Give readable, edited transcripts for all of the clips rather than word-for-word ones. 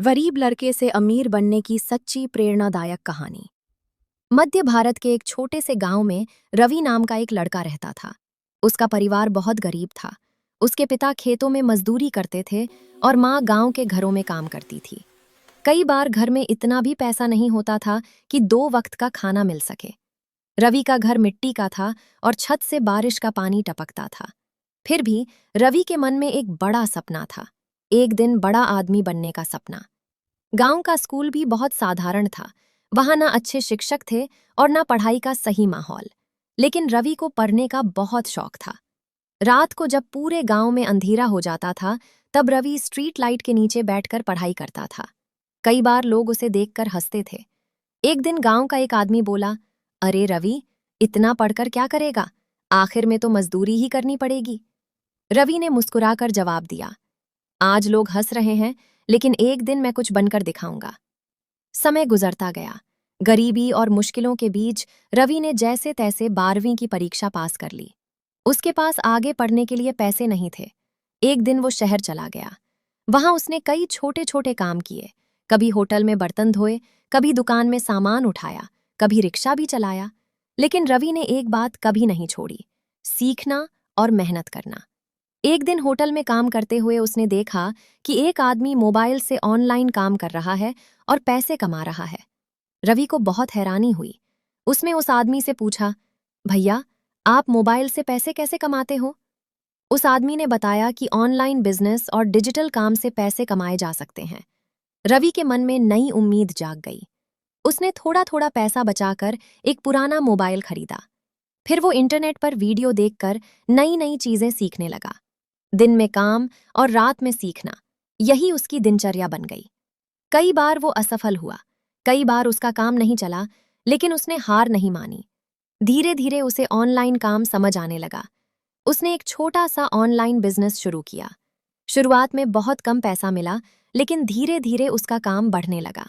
गरीब लड़के से अमीर बनने की सच्ची प्रेरणादायक कहानी। मध्य भारत के एक छोटे से गांव में रवि नाम का एक लड़का रहता था। उसका परिवार बहुत गरीब था। उसके पिता खेतों में मजदूरी करते थे और माँ गांव के घरों में काम करती थी। कई बार घर में इतना भी पैसा नहीं होता था कि 2 वक्त का खाना मिल सके। रवि का घर मिट्टी का था और छत से बारिश का पानी टपकता था। फिर भी रवि के मन में एक बड़ा सपना था, एक दिन बड़ा आदमी बनने का सपना। गांव का स्कूल भी बहुत साधारण था। वहां ना अच्छे शिक्षक थे और ना पढ़ाई का सही माहौल। लेकिन रवि को पढ़ने का बहुत शौक था। रात को जब पूरे गांव में अंधेरा हो जाता था, तब रवि स्ट्रीट लाइट के नीचे बैठकर पढ़ाई करता था। कई बार लोग उसे देखकर हंसते थे। एक दिन गांव का एक आदमी बोला, अरे रवि, इतना पढ़कर क्या करेगा? आखिर में तो मजदूरी ही करनी पड़ेगी। रवि ने मुस्कुराकर जवाब दिया, आज लोग हंस रहे हैं, लेकिन एक दिन मैं कुछ बनकर दिखाऊंगा। समय गुजरता गया। गरीबी और मुश्किलों के बीच रवि ने जैसे तैसे 12वीं की परीक्षा पास कर ली। उसके पास आगे पढ़ने के लिए पैसे नहीं थे। एक दिन वो शहर चला गया। वहां उसने कई छोटे छोटे काम किए। कभी होटल में बर्तन धोए, कभी दुकान में सामान उठाया, कभी रिक्शा भी चलाया। लेकिन रवि ने एक बात कभी नहीं छोड़ी, सीखना और मेहनत करना। एक दिन होटल में काम करते हुए उसने देखा कि एक आदमी मोबाइल से ऑनलाइन काम कर रहा है और पैसे कमा रहा है। रवि को बहुत हैरानी हुई। उसने उस आदमी से पूछा, भैया, आप मोबाइल से पैसे कैसे कमाते हो? उस आदमी ने बताया कि ऑनलाइन बिजनेस और डिजिटल काम से पैसे कमाए जा सकते हैं। रवि के मन में नई उम्मीद जाग गई। उसने थोड़ा थोड़ा पैसा बचाकर एक पुराना मोबाइल खरीदा। फिर वो इंटरनेट पर वीडियो देखकर नई नई चीजें सीखने लगा। दिन में काम और रात में सीखना, यही उसकी दिनचर्या बन गई। कई बार वो असफल हुआ, कई बार उसका काम नहीं चला, लेकिन उसने हार नहीं मानी। धीरे धीरे उसे ऑनलाइन काम समझ आने लगा। उसने एक छोटा सा ऑनलाइन बिजनेस शुरू किया। शुरुआत में बहुत कम पैसा मिला, लेकिन धीरे धीरे उसका काम बढ़ने लगा।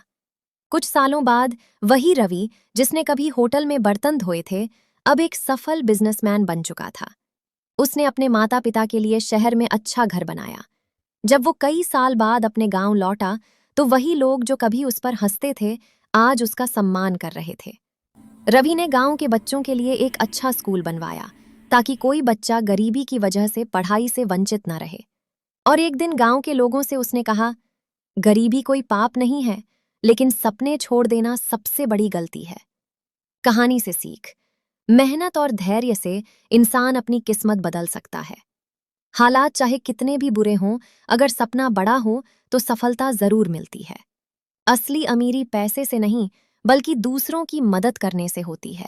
कुछ सालों बाद वही रवि, जिसने कभी होटल में बर्तन धोए थे, अब एक सफल बिजनेसमैन बन चुका था। उसने अपने माता पिता के लिए शहर में अच्छा घर बनाया। जब वो कई साल बाद अपने गांव लौटा, तो वही लोग जो कभी उस पर हंसते थे, आज उसका सम्मान कर रहे थे। रवि ने गांव के बच्चों के लिए एक अच्छा स्कूल बनवाया, ताकि कोई बच्चा गरीबी की वजह से पढ़ाई से वंचित न रहे। और एक दिन गांव के लोगों से उसने कहा, गरीबी कोई पाप नहीं है, लेकिन सपने छोड़ देना सबसे बड़ी गलती है। कहानी से सीख, मेहनत और धैर्य से इंसान अपनी किस्मत बदल सकता है। हालात चाहे कितने भी बुरे हों, अगर सपना बड़ा हो तो सफलता जरूर मिलती है। असली अमीरी पैसे से नहीं, बल्कि दूसरों की मदद करने से होती है।